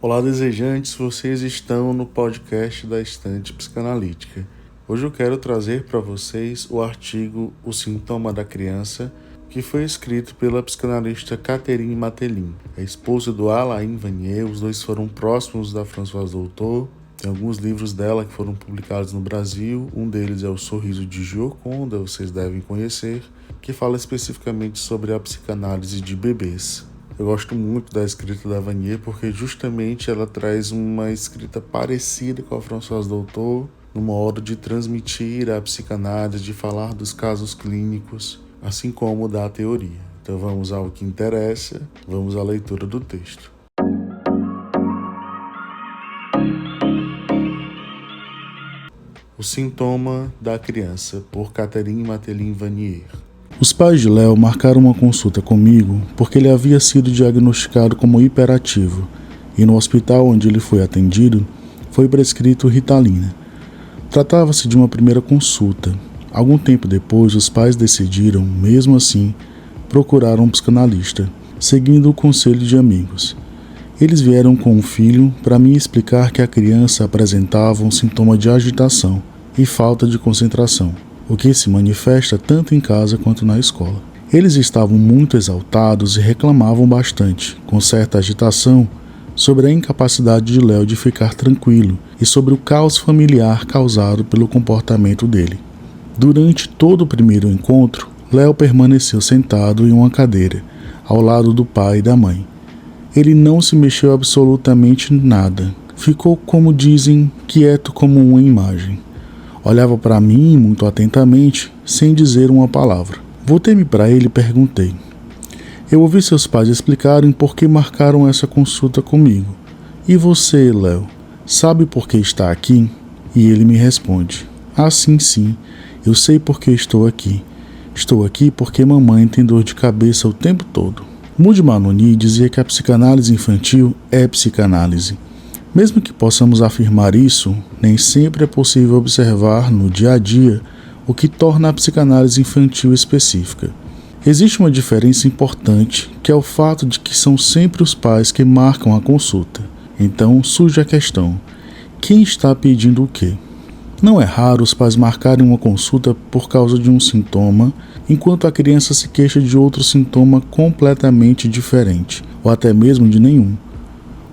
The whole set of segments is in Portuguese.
Olá, desejantes, vocês estão no podcast da Estante Psicanalítica. Hoje eu quero trazer para vocês o artigo O Sintoma da Criança, que foi escrito pela psicanalista Catherine Mathelin, a esposa do Alain Vanier. Os dois foram próximos da Françoise Dolto. Tem alguns livros dela que foram publicados no Brasil. Um deles é O Sorriso de Gioconda, vocês devem conhecer, que fala especificamente sobre a psicanálise de bebês. Eu gosto muito da escrita da Vanier porque justamente ela traz uma escrita parecida com a Françoise Dolto, no modo de transmitir a psicanálise, de falar dos casos clínicos, assim como da teoria. Então vamos ao que interessa, vamos à leitura do texto. O Sintoma da Criança, por Catherine Mathelin Vanier. Os pais de Léo marcaram uma consulta comigo porque ele havia sido diagnosticado como hiperativo e no hospital onde ele foi atendido foi prescrito Ritalina. Tratava-se de uma primeira consulta. Algum tempo depois, os pais decidiram, mesmo assim, procurar um psicanalista, seguindo o conselho de amigos. Eles vieram com um filho para me explicar que a criança apresentava um sintoma de agitação e falta de concentração, o que se manifesta tanto em casa quanto na escola. Eles estavam muito exaltados e reclamavam bastante, com certa agitação, sobre a incapacidade de Léo de ficar tranquilo e sobre o caos familiar causado pelo comportamento dele. Durante todo o primeiro encontro, Léo permaneceu sentado em uma cadeira, ao lado do pai e da mãe. Ele não se mexeu absolutamente nada. Ficou, como dizem, quieto como uma imagem. Olhava para mim muito atentamente, sem dizer uma palavra. Voltei-me para ele e perguntei. Eu ouvi seus pais explicarem por que marcaram essa consulta comigo. E você, Léo, sabe por que está aqui? E ele me responde. Sim, eu sei por que estou aqui. Estou aqui porque mamãe tem dor de cabeça o tempo todo. Maud Manoni dizia que a psicanálise infantil é psicanálise. Mesmo que possamos afirmar isso, nem sempre é possível observar no dia a dia o que torna a psicanálise infantil específica. Existe uma diferença importante, que é o fato de que são sempre os pais que marcam a consulta. Então surge a questão: quem está pedindo o quê? Não é raro os pais marcarem uma consulta por causa de um sintoma, enquanto a criança se queixa de outro sintoma completamente diferente, ou até mesmo de nenhum.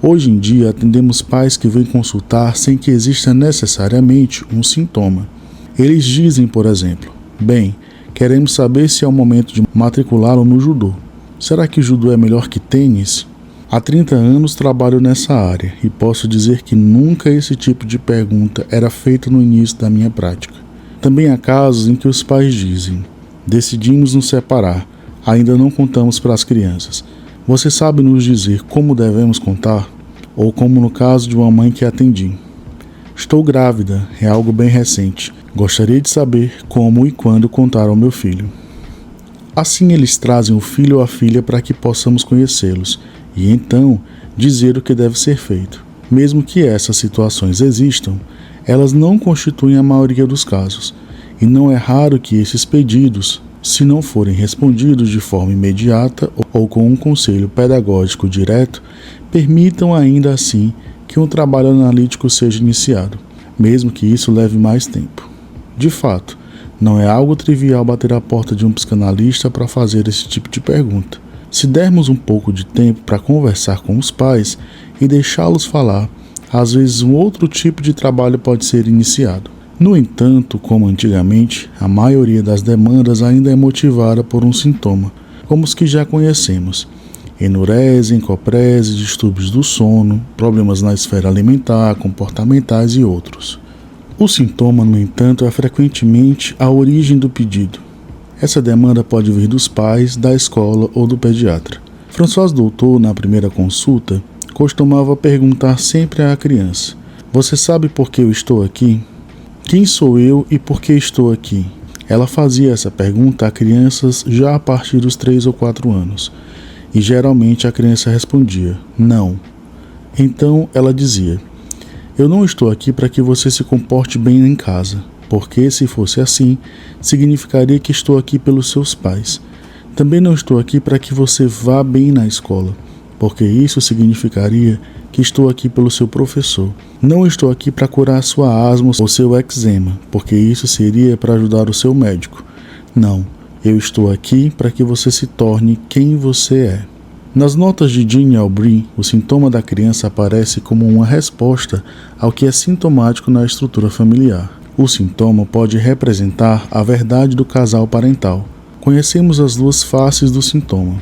Hoje em dia, atendemos pais que vêm consultar sem que exista necessariamente um sintoma. Eles dizem, por exemplo, bem, queremos saber se é o momento de matriculá-lo no judô. Será que judô é melhor que tênis? Há 30 anos trabalho nessa área e posso dizer que nunca esse tipo de pergunta era feita no início da minha prática. Também há casos em que os pais dizem, decidimos nos separar, ainda não contamos para as crianças. Você sabe nos dizer como devemos contar? Ou como no caso de uma mãe que atendi. Estou grávida, é algo bem recente. Gostaria de saber como e quando contar ao meu filho. Assim eles trazem o filho ou a filha para que possamos conhecê-los e então dizer o que deve ser feito. Mesmo que essas situações existam, elas não constituem a maioria dos casos, e não é raro que esses pedidos, se não forem respondidos de forma imediata ou com um conselho pedagógico direto, permitam ainda assim que um trabalho analítico seja iniciado, mesmo que isso leve mais tempo. De fato, não é algo trivial bater à porta de um psicanalista para fazer esse tipo de pergunta. Se dermos um pouco de tempo para conversar com os pais e deixá-los falar, às vezes um outro tipo de trabalho pode ser iniciado. No entanto, como antigamente, a maioria das demandas ainda é motivada por um sintoma, como os que já conhecemos: enurese, encoprese, distúrbios do sono, problemas na esfera alimentar, comportamentais e outros. O sintoma, no entanto, é frequentemente a origem do pedido. Essa demanda pode vir dos pais, da escola ou do pediatra. Françoise Dolto, na primeira consulta, costumava perguntar sempre à criança: você sabe por que eu estou aqui? Quem sou eu e por que estou aqui? Ela fazia essa pergunta a crianças já a partir dos 3 ou 4 anos. E geralmente a criança respondia, não. Então ela dizia, eu não estou aqui para que você se comporte bem em casa, porque se fosse assim, significaria que estou aqui pelos seus pais. Também não estou aqui para que você vá bem na escola, porque isso significaria que estou aqui pelo seu professor. Não estou aqui para curar sua asma ou seu eczema, porque isso seria para ajudar o seu médico. Não, eu estou aqui para que você se torne quem você é. Nas notas de Jean Albrecht, o sintoma da criança aparece como uma resposta ao que é sintomático na estrutura familiar. O sintoma pode representar a verdade do casal parental. Conhecemos as duas faces do sintoma.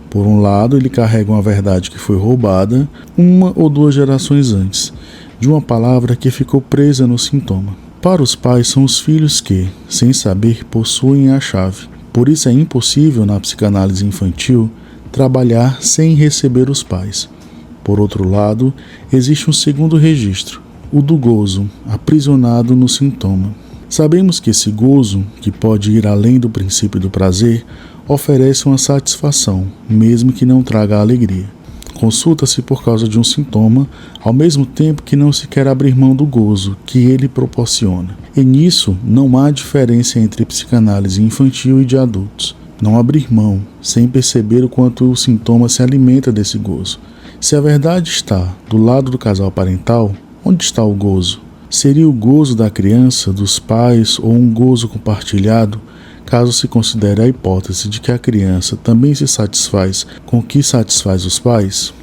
Por um lado, ele carrega uma verdade que foi roubada uma ou duas gerações antes, de uma palavra que ficou presa no sintoma. Para os pais, são os filhos que, sem saber, possuem a chave. Por isso é impossível, na psicanálise infantil, trabalhar sem receber os pais. Por outro lado, existe um segundo registro, o do gozo, aprisionado no sintoma. Sabemos que esse gozo, que pode ir além do princípio do prazer, oferece uma satisfação, mesmo que não traga alegria. Consulta-se por causa de um sintoma, ao mesmo tempo que não se quer abrir mão do gozo que ele proporciona. E nisso não há diferença entre psicanálise infantil e de adultos. Não abrir mão, sem perceber o quanto o sintoma se alimenta desse gozo. Se a verdade está do lado do casal parental, onde está o gozo? Seria o gozo da criança, dos pais ou um gozo compartilhado, caso se considere a hipótese de que a criança também se satisfaz com o que satisfaz os pais?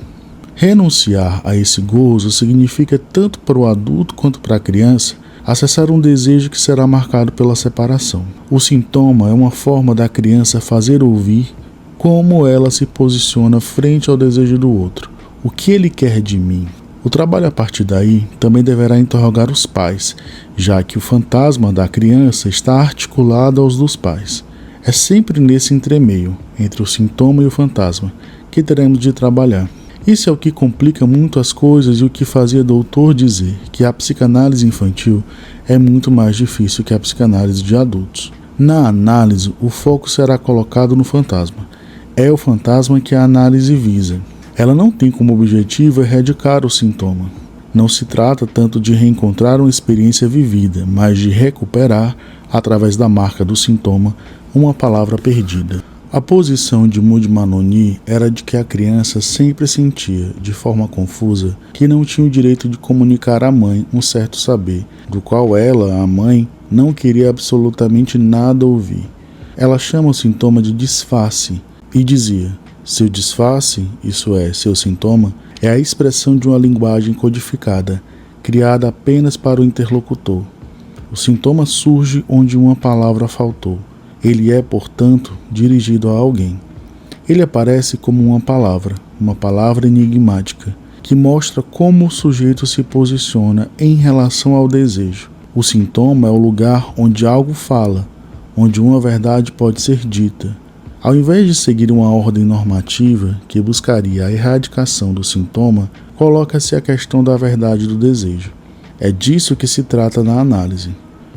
Renunciar a esse gozo significa, tanto para o adulto quanto para a criança, acessar um desejo que será marcado pela separação. O sintoma é uma forma da criança fazer ouvir como ela se posiciona frente ao desejo do outro. O que ele quer de mim? O trabalho a partir daí também deverá interrogar os pais, já que o fantasma da criança está articulado aos dos pais. É sempre nesse entremeio, entre o sintoma e o fantasma, que teremos de trabalhar. Isso é o que complica muito as coisas e o que fazia doutor dizer que a psicanálise infantil é muito mais difícil que a psicanálise de adultos. Na análise, o foco será colocado no fantasma. É o fantasma que a análise visa. Ela não tem como objetivo erradicar o sintoma. Não se trata tanto de reencontrar uma experiência vivida, mas de recuperar, através da marca do sintoma, uma palavra perdida. A posição de Maud Manoni era de que a criança sempre sentia, de forma confusa, que não tinha o direito de comunicar à mãe um certo saber, do qual ela, a mãe, não queria absolutamente nada ouvir. Ela chama o sintoma de disfarce e dizia: seu disfarce, isso é, seu sintoma, é a expressão de uma linguagem codificada, criada apenas para o interlocutor. O sintoma surge onde uma palavra faltou. Ele é, portanto, dirigido a alguém. Ele aparece como uma palavra enigmática, que mostra como o sujeito se posiciona em relação ao desejo. O sintoma é o lugar onde algo fala, onde uma verdade pode ser dita. Ao invés de seguir uma ordem normativa que buscaria a erradicação do sintoma, coloca-se a questão da verdade do desejo. É disso que se trata na análise.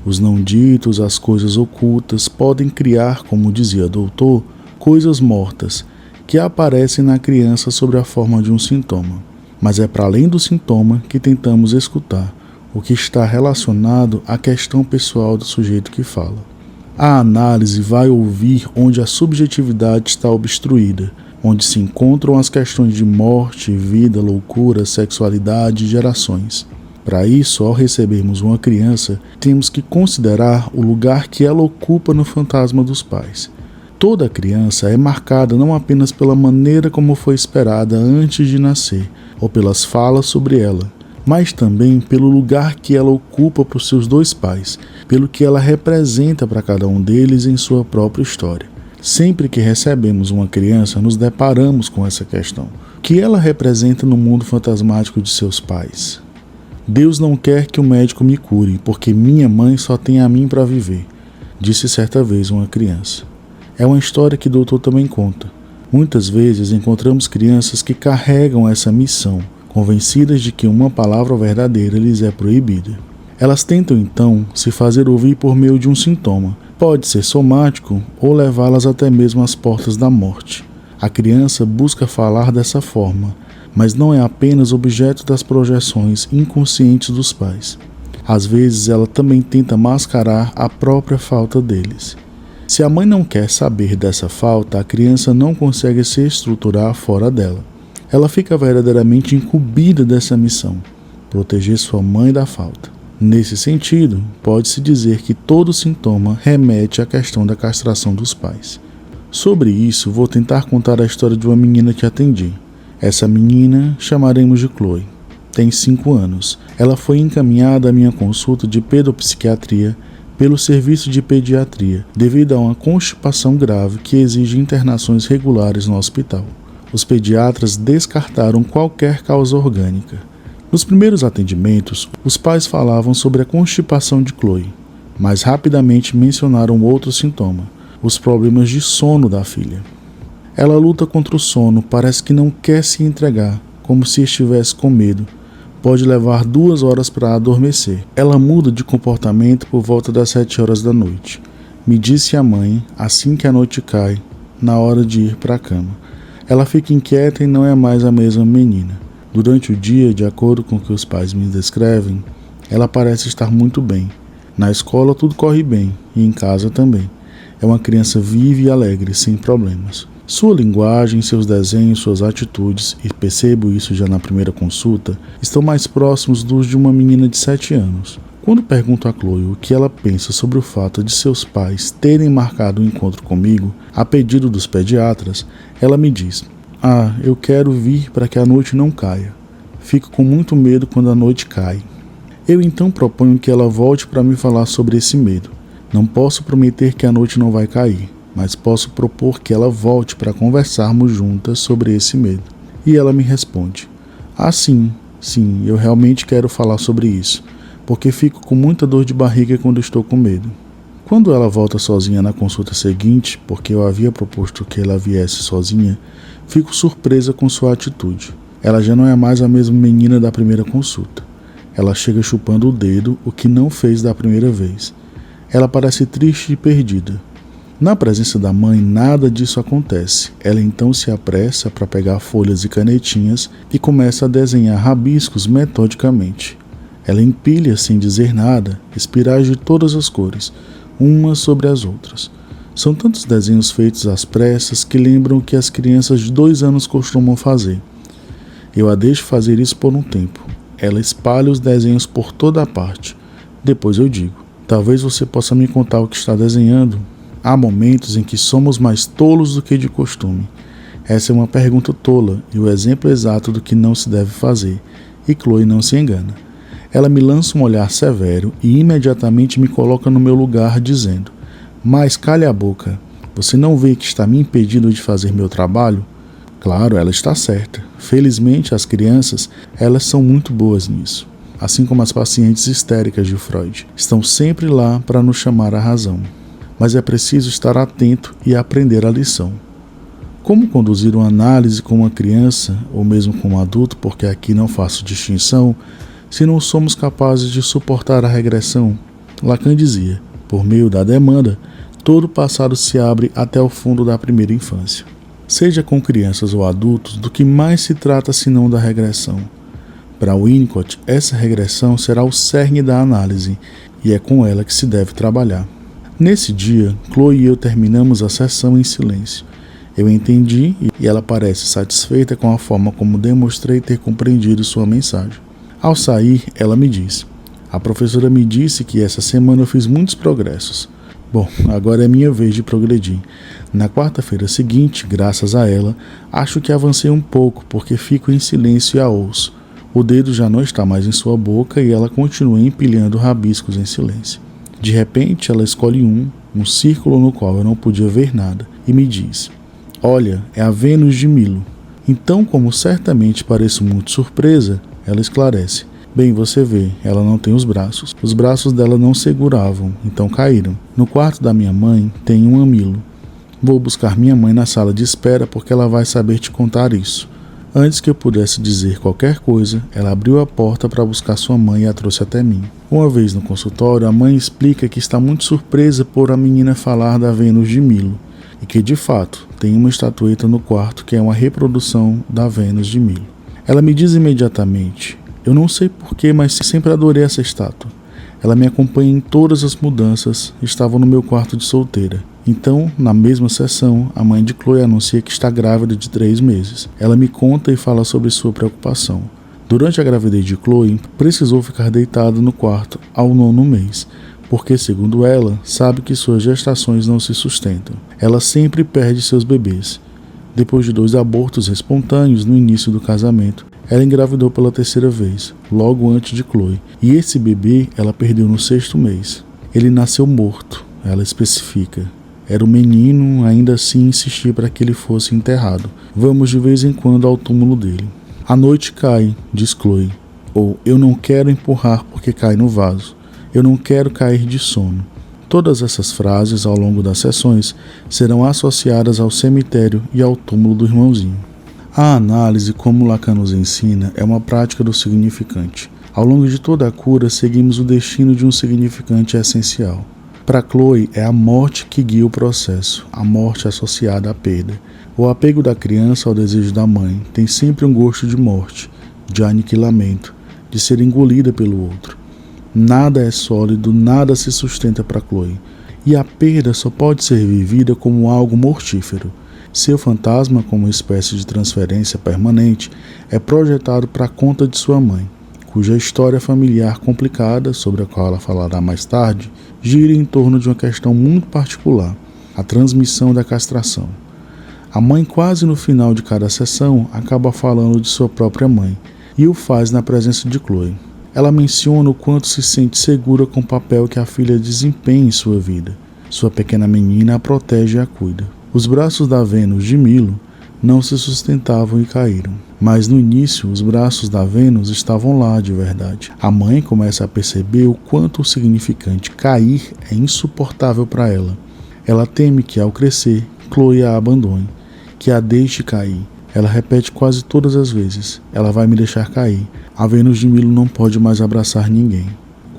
Os não ditos, as coisas ocultas, podem criar, como dizia doutor, coisas mortas, que aparecem na criança sob a forma de um sintoma. Mas é para além do sintoma que tentamos escutar, o que está relacionado à questão pessoal do sujeito que fala. A análise vai ouvir onde a subjetividade está obstruída, onde se encontram as questões de morte, vida, loucura, sexualidade e gerações. Para isso, ao recebermos uma criança, temos que considerar o lugar que ela ocupa no fantasma dos pais. Toda criança é marcada não apenas pela maneira como foi esperada antes de nascer, ou pelas falas sobre ela, mas também pelo lugar que ela ocupa para os seus dois pais, pelo que ela representa para cada um deles em sua própria história. Sempre que recebemos uma criança, nos deparamos com essa questão. O que ela representa no mundo fantasmático de seus pais? Deus não quer que o médico me cure, porque minha mãe só tem a mim para viver, disse certa vez uma criança. É uma história que o doutor também conta. Muitas vezes encontramos crianças que carregam essa missão, convencidas de que uma palavra verdadeira lhes é proibida. Elas tentam então se fazer ouvir por meio de um sintoma. Pode ser somático ou levá-las até mesmo às portas da morte. A criança busca falar dessa forma, mas não é apenas objeto das projeções inconscientes dos pais. Às vezes ela também tenta mascarar a própria falta deles. Se a mãe não quer saber dessa falta, a criança não consegue se estruturar fora dela. Ela fica verdadeiramente incumbida dessa missão, proteger sua mãe da falta. Nesse sentido, pode-se dizer que todo sintoma remete à questão da castração dos pais. Sobre isso, vou tentar contar a história de uma menina que atendi. Essa menina chamaremos de Chloe. Tem 5 anos. Ela foi encaminhada à minha consulta de pedopsiquiatria pelo serviço de pediatria, devido a uma constipação grave que exige internações regulares no hospital. Os pediatras descartaram qualquer causa orgânica. Nos primeiros atendimentos, os pais falavam sobre a constipação de Chloe, mas rapidamente mencionaram outro sintoma, os problemas de sono da filha. Ela luta contra o sono, parece que não quer se entregar, como se estivesse com medo. Pode levar 2 horas para adormecer. Ela muda de comportamento por volta das 7 horas da noite. Me disse a mãe, assim que a noite cai, na hora de ir para a cama. Ela fica inquieta e não é mais a mesma menina. Durante o dia, de acordo com o que os pais me descrevem, ela parece estar muito bem. Na escola tudo corre bem e em casa também. É uma criança viva e alegre, sem problemas. Sua linguagem, seus desenhos, suas atitudes, e percebo isso já na primeira consulta, estão mais próximos dos de uma menina de 7 anos. Quando pergunto a Chloe o que ela pensa sobre o fato de seus pais terem marcado o encontro comigo, a pedido dos pediatras, ela me diz: eu quero vir para que a noite não caia. Fico com muito medo quando a noite cai. Eu então proponho que ela volte para me falar sobre esse medo. Não posso prometer que a noite não vai cair, mas posso propor que ela volte para conversarmos juntas sobre esse medo. E ela me responde: sim, eu realmente quero falar sobre isso, porque fico com muita dor de barriga quando estou com medo. Quando ela volta sozinha na consulta seguinte, porque eu havia proposto que ela viesse sozinha, fico surpresa com sua atitude. Ela já não é mais a mesma menina da primeira consulta. Ela chega chupando o dedo, o que não fez da primeira vez. Ela parece triste e perdida. Na presença da mãe, nada disso acontece. Ela então se apressa para pegar folhas e canetinhas e começa a desenhar rabiscos metodicamente. Ela empilha, sem dizer nada, espirais de todas as cores, umas sobre as outras. São tantos desenhos feitos às pressas que lembram o que as crianças de 2 anos costumam fazer. Eu a deixo fazer isso por um tempo. Ela espalha os desenhos por toda a parte. Depois eu digo: talvez você possa me contar o que está desenhando? Há momentos em que somos mais tolos do que de costume. Essa é uma pergunta tola e o exemplo exato do que não se deve fazer, e Chloe não se engana. Ela me lança um olhar severo e imediatamente me coloca no meu lugar, dizendo: mas calhe a boca, você não vê que está me impedindo de fazer meu trabalho? Claro, ela está certa. Felizmente, as crianças, elas são muito boas nisso. Assim como as pacientes histéricas de Freud, estão sempre lá para nos chamar à razão. Mas é preciso estar atento e aprender a lição. Como conduzir uma análise com uma criança, ou mesmo com um adulto, porque aqui não faço distinção, se não somos capazes de suportar a regressão? Lacan dizia: por meio da demanda, todo o passado se abre até o fundo da primeira infância. Seja com crianças ou adultos, do que mais se trata senão da regressão? Para Winnicott, essa regressão será o cerne da análise, e é com ela que se deve trabalhar. Nesse dia, Chloe e eu terminamos a sessão em silêncio. Eu entendi e ela parece satisfeita com a forma como demonstrei ter compreendido sua mensagem. Ao sair, ela me disse: a professora me disse que essa semana eu fiz muitos progressos. Bom, agora é minha vez de progredir. Na quarta-feira seguinte, graças a ela, acho que avancei um pouco porque fico em silêncio e a ouço. O dedo já não está mais em sua boca e ela continua empilhando rabiscos em silêncio. De repente, ela escolhe um círculo no qual eu não podia ver nada, e me diz: olha, é a Vênus de Milo. Então, como certamente pareço muito surpresa, ela esclarece: bem, você vê, ela não tem os braços. Os braços dela não seguravam, então caíram. No quarto da minha mãe tem um mamilo. Vou buscar minha mãe na sala de espera porque ela vai saber te contar isso. Antes que eu pudesse dizer qualquer coisa, ela abriu a porta para buscar sua mãe e a trouxe até mim. Uma vez no consultório, a mãe explica que está muito surpresa por a menina falar da Vênus de Milo e que, de fato, tem uma estatueta no quarto que é uma reprodução da Vênus de Milo. Ela me diz imediatamente: eu não sei porquê, mas sempre adorei essa estátua. Ela me acompanha em todas as mudanças, estava no meu quarto de solteira. Então, na mesma sessão, a mãe de Chloe anuncia que está grávida de 3 meses. Ela me conta e fala sobre sua preocupação. Durante a gravidez de Chloe, precisou ficar deitada no quarto ao 9º mês, porque, segundo ela, sabe que suas gestações não se sustentam. Ela sempre perde seus bebês. Depois de 2 abortos espontâneos no início do casamento, ela engravidou pela 3ª vez, logo antes de Chloe, e esse bebê ela perdeu no 6º mês. Ele nasceu morto, ela especifica. Era um menino, ainda assim insisti para que ele fosse enterrado. Vamos de vez em quando ao túmulo dele. A noite cai, diz Chloe. Ou eu não quero empurrar porque cai no vaso. Eu não quero cair de sono. Todas essas frases ao longo das sessões serão associadas ao cemitério e ao túmulo do irmãozinho. A análise, como Lacan nos ensina, é uma prática do significante. Ao longo de toda a cura, seguimos o destino de um significante essencial. Para Chloe, é a morte que guia o processo, a morte associada à perda. O apego da criança ao desejo da mãe tem sempre um gosto de morte, de aniquilamento, de ser engolida pelo outro. Nada é sólido, nada se sustenta para Chloe. E a perda só pode ser vivida como algo mortífero. Seu fantasma, como uma espécie de transferência permanente, é projetado para a conta de sua mãe, cuja história familiar complicada, sobre a qual ela falará mais tarde, gira em torno de uma questão muito particular, a transmissão da castração. A mãe, quase no final de cada sessão, acaba falando de sua própria mãe, e o faz na presença de Chloe. Ela menciona o quanto se sente segura com o papel que a filha desempenha em sua vida. Sua pequena menina a protege e a cuida. Os braços da Vênus de Milo não se sustentavam e caíram. Mas no início, os braços da Vênus estavam lá de verdade. A mãe começa a perceber o quanto o significante cair é insuportável para ela. Ela teme que, ao crescer, Chloe a abandone, que a deixe cair. Ela repete quase todas as vezes: ela vai me deixar cair. A Vênus de Milo não pode mais abraçar ninguém.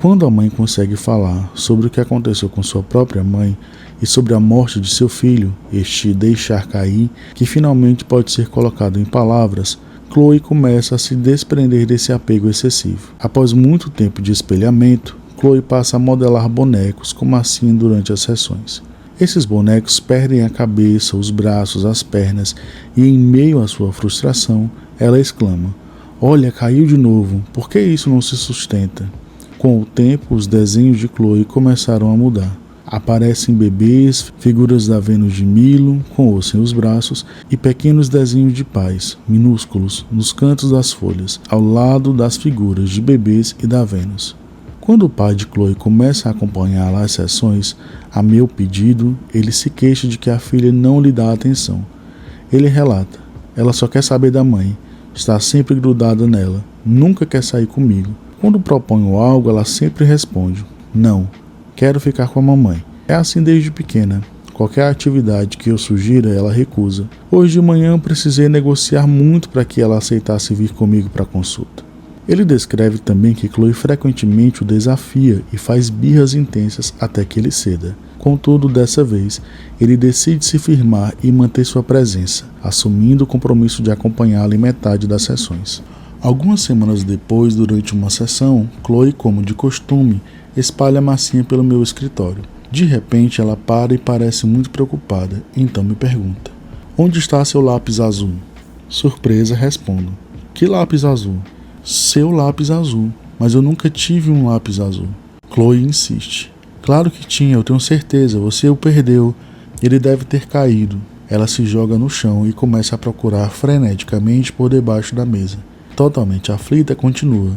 Quando a mãe consegue falar sobre o que aconteceu com sua própria mãe e sobre a morte de seu filho, este deixar cair, que finalmente pode ser colocado em palavras, Chloe começa a se desprender desse apego excessivo. Após muito tempo de espelhamento, Chloe passa a modelar bonecos como assim durante as sessões. Esses bonecos perdem a cabeça, os braços, as pernas e, em meio à sua frustração, ela exclama: "Olha, caiu de novo, por que isso não se sustenta?" Com o tempo, os desenhos de Chloe começaram a mudar. Aparecem bebês, figuras da Vênus de Milo, com ou sem os braços, e pequenos desenhos de pais, minúsculos, nos cantos das folhas, ao lado das figuras de bebês e da Vênus. Quando o pai de Chloe começa a acompanhar as sessões, a meu pedido, ele se queixa de que a filha não lhe dá atenção. Ele relata: ela só quer saber da mãe, está sempre grudada nela, nunca quer sair comigo. Quando proponho algo, ela sempre responde: não, quero ficar com a mamãe. É assim desde pequena. Qualquer atividade que eu sugira, ela recusa. Hoje de manhã precisei negociar muito para que ela aceitasse vir comigo para a consulta. Ele descreve também que Chloe frequentemente o desafia e faz birras intensas até que ele ceda. Contudo, dessa vez, ele decide se firmar e manter sua presença, assumindo o compromisso de acompanhá-la em metade das sessões. Algumas semanas depois, durante uma sessão, Chloe, como de costume, espalha massinha pelo meu escritório. De repente, ela para e parece muito preocupada, então me pergunta: onde está seu lápis azul? Surpresa, respondo: que lápis azul? Seu lápis azul, mas eu nunca tive um lápis azul. Chloe insiste: claro que tinha, eu tenho certeza, você o perdeu, ele deve ter caído. Ela se joga no chão e começa a procurar freneticamente por debaixo da mesa. Totalmente aflita, continua: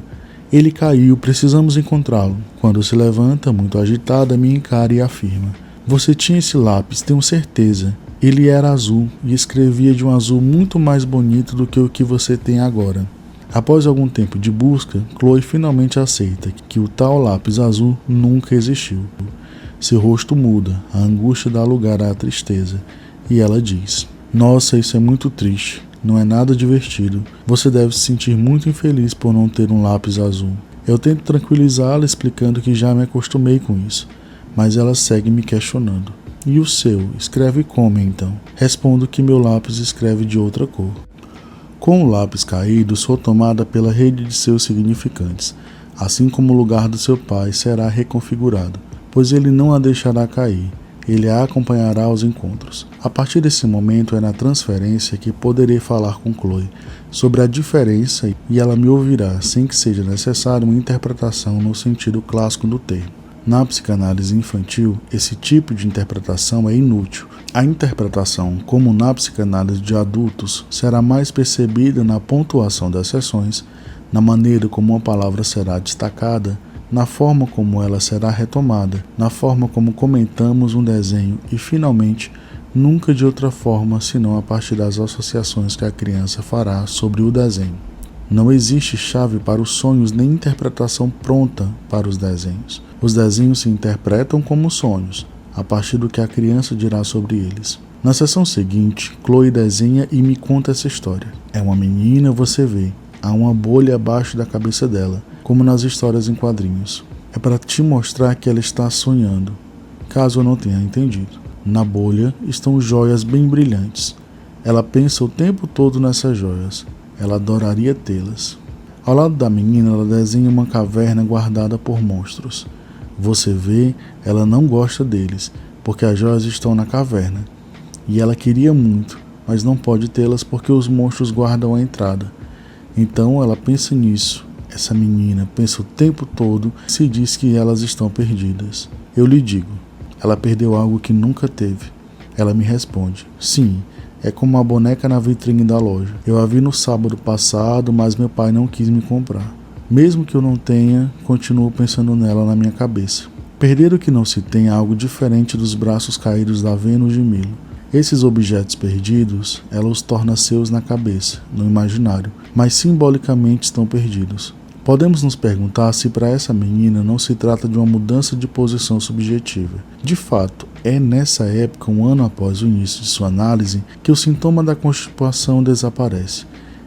ele caiu, precisamos encontrá-lo. Quando se levanta, muito agitada, me encara e afirma: você tinha esse lápis, tenho certeza. Ele era azul e escrevia de um azul muito mais bonito do que o que você tem agora. Após algum tempo de busca, Chloe finalmente aceita que o tal lápis azul nunca existiu. Seu rosto muda, a angústia dá lugar à tristeza, e ela diz: nossa, isso é muito triste. Não é nada divertido. Você deve se sentir muito infeliz por não ter um lápis azul. Eu tento tranquilizá-la explicando que já me acostumei com isso, mas ela segue me questionando. E o seu? Escreve como então? Respondo que meu lápis escreve de outra cor. Com o lápis caído, sou tomada pela rede de seus significantes, assim como o lugar do seu pai será reconfigurado, pois ele não a deixará cair. ele a acompanhará aos encontros. A partir desse momento é na transferência que poderei falar com Chloe sobre a diferença e ela me ouvirá sem que seja necessário uma interpretação no sentido clássico do termo. Na psicanálise infantil, esse tipo de interpretação é inútil. A interpretação, como na psicanálise de adultos, será mais percebida na pontuação das sessões, na maneira como uma palavra será destacada, na forma como ela será retomada, na forma como comentamos um desenho e, finalmente, nunca de outra forma senão a partir das associações que a criança fará sobre o desenho. Não existe chave para os sonhos nem interpretação pronta para os desenhos. Os desenhos se interpretam como sonhos, a partir do que a criança dirá sobre eles. Na sessão seguinte, Chloe desenha e me conta essa história. É uma menina, você vê. Há uma bolha abaixo da cabeça dela, como nas histórias em quadrinhos. É para te mostrar que ela está sonhando, caso eu não tenha entendido. Na bolha estão joias bem brilhantes. Ela pensa o tempo todo nessas joias. Ela adoraria tê-las. Ao lado da menina, ela desenha uma caverna guardada por monstros. Você vê, ela não gosta deles, porque as joias estão na caverna. E ela queria muito, mas não pode tê-las porque os monstros guardam a entrada. Então ela pensa nisso. Essa menina pensa o tempo todo e se diz que elas estão perdidas. Eu lhe digo, ela perdeu algo que nunca teve. Ela me responde, sim, é como a boneca na vitrine da loja. Eu a vi no sábado passado, mas meu pai não quis me comprar. Mesmo que eu não tenha, continuo pensando nela na minha cabeça. Perder o que não se tem é algo diferente dos braços caídos da Vênus de Milo. Esses objetos perdidos, ela os torna seus na cabeça, no imaginário, mas simbolicamente estão perdidos. Podemos nos perguntar se para essa menina não se trata de uma mudança de posição subjetiva. De fato, é nessa época, um ano após o início de sua análise, que o sintoma da constipação desaparece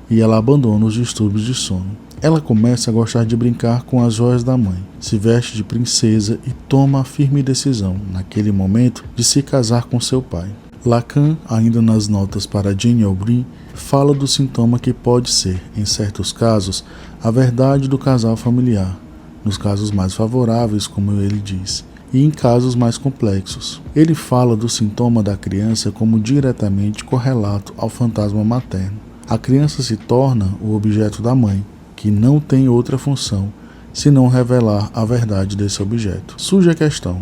e ela abandona os distúrbios de sono. Ela começa a gostar de brincar com as joias da mãe, se veste de princesa e toma a firme decisão, naquele momento, de se casar com seu pai. Lacan, ainda nas notas para Jane Aubry, fala do sintoma que pode ser, em certos casos, a verdade do casal familiar, nos casos mais favoráveis, como ele diz, e em casos mais complexos. Ele fala do sintoma da criança como diretamente correlato ao fantasma materno. A criança se torna o objeto da mãe, que não tem outra função senão revelar a verdade desse objeto. Surge a questão: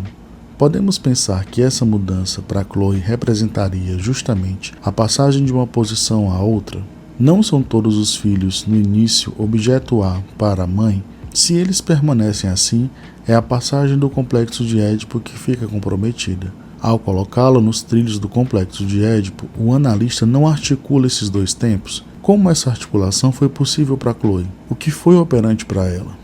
podemos pensar que essa mudança para Chloe representaria justamente a passagem de uma posição a outra? Não são todos os filhos, no início, objeto A para a mãe? Se eles permanecem assim, é a passagem do complexo de Édipo que fica comprometida. Ao colocá-lo nos trilhos do complexo de Édipo, o analista não articula esses dois tempos. Como essa articulação foi possível para Chloe? O que foi operante para ela?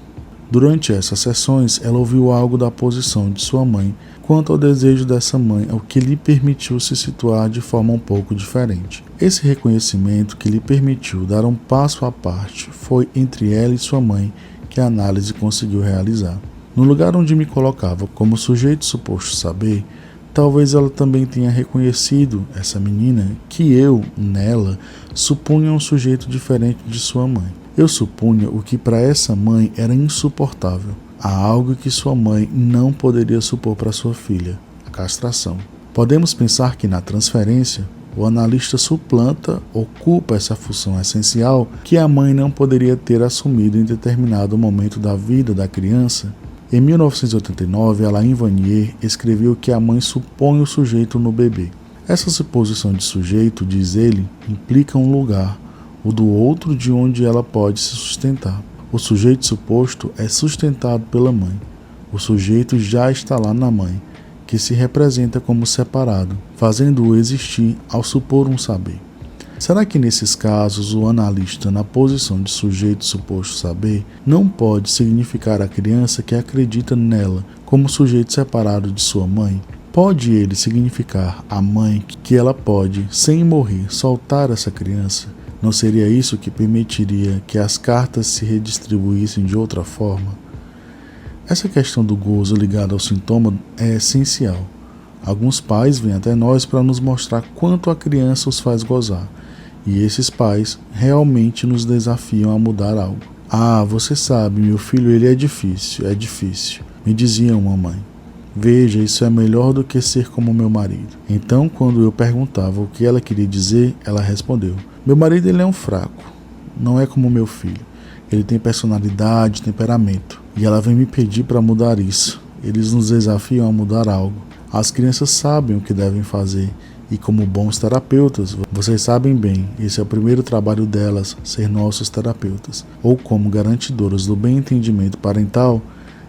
Durante essas sessões, ela ouviu algo da posição de sua mãe quanto ao desejo dessa mãe, o que lhe permitiu se situar de forma um pouco diferente. Esse reconhecimento que lhe permitiu dar um passo à parte foi entre ela e sua mãe que a análise conseguiu realizar. No lugar onde me colocava como sujeito suposto saber, talvez ela também tenha reconhecido essa menina que eu, nela, supunha um sujeito diferente de sua mãe. Eu supunha o que para essa mãe era insuportável. Há algo que sua mãe não poderia supor para sua filha: a castração. Podemos pensar que na transferência, o analista suplanta, ocupa essa função essencial que a mãe não poderia ter assumido em determinado momento da vida da criança. Em 1989, Alain Vanier escreveu que a mãe supõe o sujeito no bebê. Essa suposição de sujeito, diz ele, implica um lugar, o do outro de onde ela pode se sustentar. O sujeito suposto é sustentado pela mãe. O sujeito já está lá na mãe, que se representa como separado, fazendo-o existir ao supor um saber. Será que nesses casos o analista, na posição de sujeito suposto saber, não pode significar a criança que acredita nela como sujeito separado de sua mãe? Pode ele significar a mãe que ela pode, sem morrer, soltar essa criança? Não seria isso que permitiria que as cartas se redistribuíssem de outra forma? Essa questão do gozo ligada ao sintoma é essencial. Alguns pais vêm até nós para nos mostrar quanto a criança os faz gozar. E esses pais realmente nos desafiam a mudar algo. Ah, você sabe, meu filho, ele é difícil, me dizia uma mãe. Veja, isso é melhor do que ser como meu marido. Então, quando eu perguntava o que ela queria dizer, ela respondeu: meu marido ele é um fraco, não é como meu filho. Ele tem personalidade, temperamento. E ela vem me pedir para mudar isso. Eles nos desafiam a mudar algo. As crianças sabem o que devem fazer. E como bons terapeutas, vocês sabem bem, esse é o primeiro trabalho delas, ser nossos terapeutas. Ou como garantidoras do bem-entendimento parental,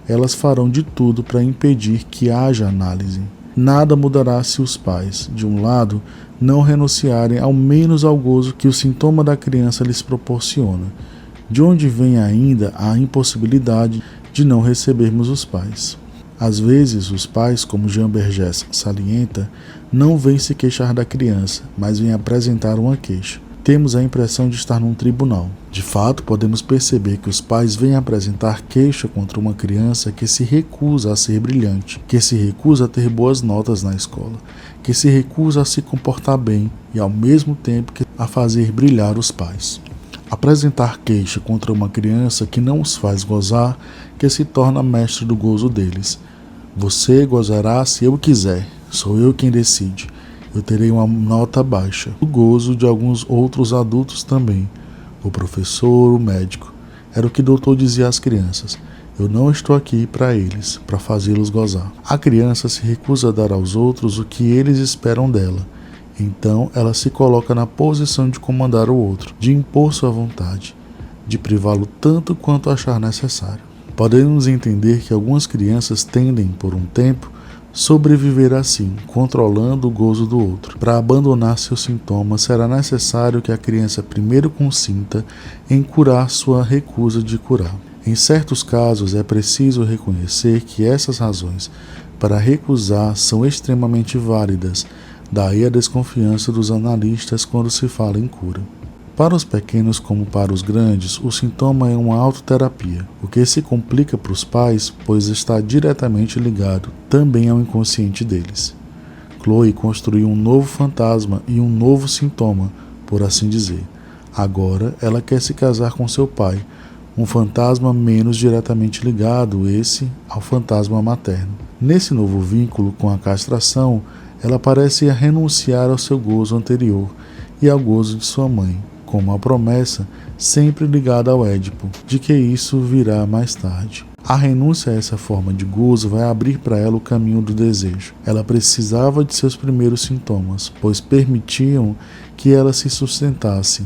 elas farão de tudo para impedir que haja análise. Nada mudará se os pais, de um lado, não renunciarem ao menos ao gozo que o sintoma da criança lhes proporciona, de onde vem ainda a impossibilidade de não recebermos os pais. Às vezes, os pais, como Jean Bergès salienta, não vêm se queixar da criança, mas vêm apresentar uma queixa. Temos a impressão de estar num tribunal. De fato, podemos perceber que os pais vêm apresentar queixa contra uma criança que se recusa a ser brilhante, que se recusa a ter boas notas na escola, que se recusa a se comportar bem e, ao mesmo tempo, a fazer brilhar os pais. Apresentar queixa contra uma criança que não os faz gozar, que se torna mestre do gozo deles. Você gozará se eu quiser, sou eu quem decide. Eu terei uma nota baixa. O gozo de alguns outros adultos também. O professor, o médico. Era o que o doutor dizia às crianças. Eu não estou aqui para eles, para fazê-los gozar. A criança se recusa a dar aos outros o que eles esperam dela. Então ela se coloca na posição de comandar o outro, de impor sua vontade, de privá-lo tanto quanto achar necessário. Podemos entender que algumas crianças tendem, por um tempo, sobreviver assim, controlando o gozo do outro. Para abandonar seus sintomas, será necessário que a criança primeiro consinta em curar sua recusa de curar. Em certos casos, é preciso reconhecer que essas razões para recusar são extremamente válidas. Daí a desconfiança dos analistas quando se fala em cura. Para os pequenos como para os grandes, o sintoma é uma autoterapia, o que se complica para os pais, pois está diretamente ligado também ao inconsciente deles. Chloe construiu um novo fantasma e um novo sintoma, por assim dizer. Agora ela quer se casar com seu pai, um fantasma menos diretamente ligado, esse, ao fantasma materno. Nesse novo vínculo com a castração, ela parece renunciar ao seu gozo anterior e ao gozo de sua mãe, com uma promessa sempre ligada ao Édipo, de que isso virá mais tarde. A renúncia a essa forma de gozo vai abrir para ela o caminho do desejo. Ela precisava de seus primeiros sintomas, pois permitiam que ela se sustentasse,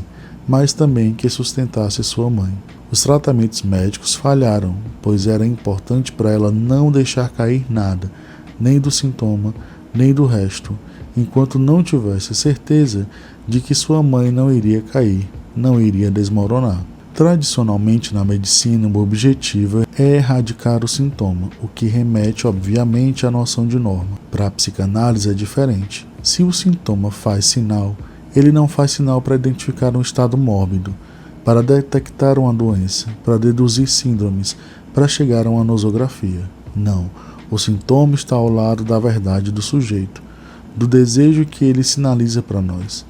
mas também que sustentasse sua mãe. Os tratamentos médicos falharam, pois era importante para ela não deixar cair nada, nem do sintoma, nem do resto, enquanto não tivesse certeza de que sua mãe não iria cair, não iria desmoronar. Tradicionalmente na medicina, o objetivo é erradicar o sintoma, o que remete obviamente à noção de norma. Para a psicanálise é diferente. Se o sintoma faz sinal, ele não faz sinal para identificar um estado mórbido, para detectar uma doença, para deduzir síndromes, para chegar a uma nosografia. Não. O sintoma está ao lado da verdade do sujeito, do desejo que ele sinaliza para nós.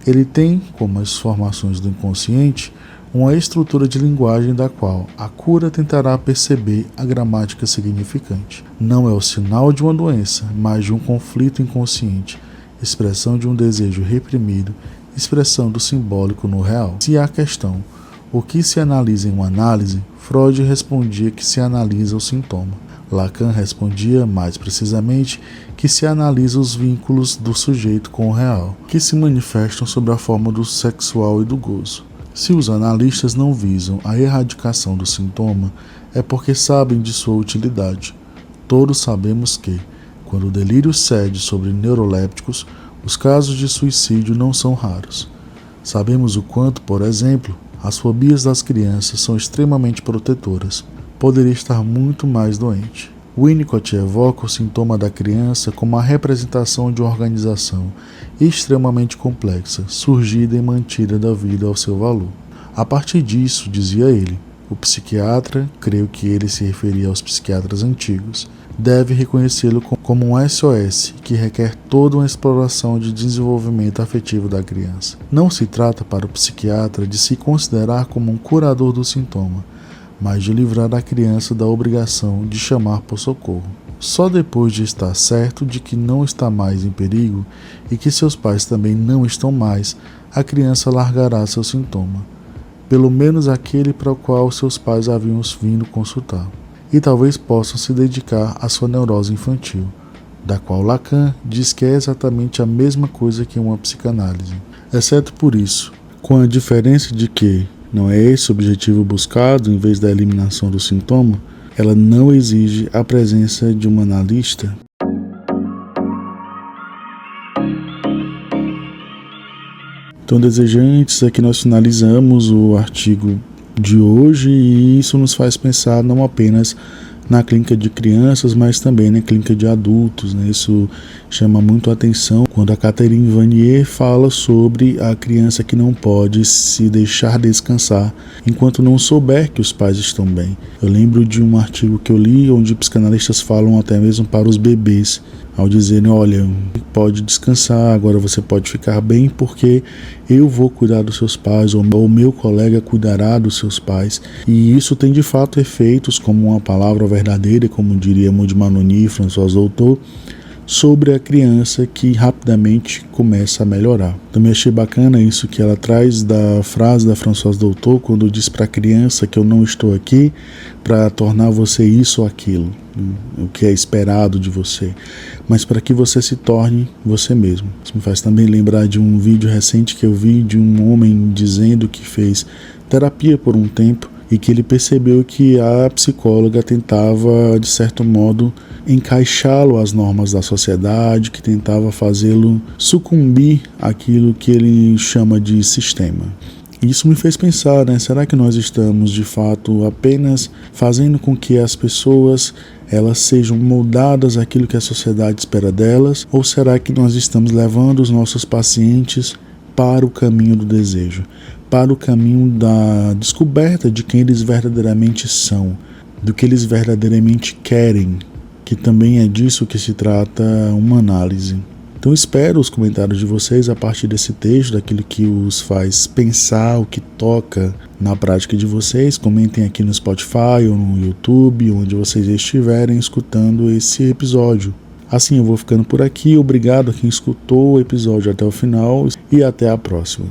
Ele tem, como as formações do inconsciente, uma estrutura de linguagem da qual a cura tentará perceber a gramática significante. Não é o sinal de uma doença, mas de um conflito inconsciente, expressão de um desejo reprimido, expressão do simbólico no real. Se há questão, o que se analisa em uma análise, Freud respondia que se analisa o sintoma. Lacan respondia, mais precisamente, que se analisa os vínculos do sujeito com o real, que se manifestam sob a forma do sexual e do gozo. Se os analistas não visam a erradicação do sintoma, é porque sabem de sua utilidade. Todos sabemos que, quando o delírio cede sobre neurolépticos, os casos de suicídio não são raros. Sabemos o quanto, por exemplo, as fobias das crianças são extremamente protetoras. Poderia estar muito mais doente. Winnicott evoca o sintoma da criança como a representação de uma organização extremamente complexa, surgida e mantida devido ao seu valor. A partir disso, dizia ele, o psiquiatra, creio que ele se referia aos psiquiatras antigos, deve reconhecê-lo como um SOS que requer toda uma exploração de desenvolvimento afetivo da criança. Não se trata para o psiquiatra de se considerar como um curador do sintoma, mas de livrar a criança da obrigação de chamar por socorro. Só depois de estar certo de que não está mais em perigo e que seus pais também não estão mais, a criança largará seu sintoma, pelo menos aquele para o qual seus pais haviam vindo consultar, e talvez possam se dedicar à sua neurose infantil, da qual Lacan diz que é exatamente a mesma coisa que uma psicanálise, exceto por isso, com a diferença de que não é esse o objetivo buscado em vez da eliminação do sintoma. Ela não exige a presença de um analista. Então, desejantes, aqui nós finalizamos o artigo de hoje e isso nos faz pensar não apenas na clínica de crianças, mas também na clínica de adultos, né? Isso chama muito a atenção quando a Catherine Vanier fala sobre a criança que não pode se deixar descansar enquanto não souber que os pais estão bem. Eu lembro de um artigo que eu li onde psicanalistas falam até mesmo para os bebês, ao dizerem, olha, pode descansar, agora você pode ficar bem porque eu vou cuidar dos seus pais, ou o meu colega cuidará dos seus pais. E isso tem de fato efeitos, como uma palavra verdadeira, como diria Maud Manoni e François Dolto, sobre a criança que rapidamente começa a melhorar. Também achei bacana isso que ela traz da frase da François Dolto, quando diz para a criança que eu não estou aqui para tornar você isso ou aquilo, o que é esperado de você, mas para que você se torne você mesmo. Isso me faz também lembrar de um vídeo recente que eu vi de um homem dizendo que fez terapia por um tempo e que ele percebeu que a psicóloga tentava, de certo modo, encaixá-lo às normas da sociedade, que tentava fazê-lo sucumbir àquilo que ele chama de sistema. Isso me fez pensar, né? Será que nós estamos, de fato, apenas fazendo com que as pessoas elas sejam moldadas àquilo que a sociedade espera delas? Ou será que nós estamos levando os nossos pacientes para o caminho do desejo, para o caminho da descoberta de quem eles verdadeiramente são, do que eles verdadeiramente querem, que também é disso que se trata uma análise. Então espero os comentários de vocês a partir desse texto, daquilo que os faz pensar, o que toca na prática de vocês. Comentem aqui no Spotify ou no YouTube, onde vocês estiverem escutando esse episódio. Assim eu vou ficando por aqui, obrigado a quem escutou o episódio até o final e até a próxima.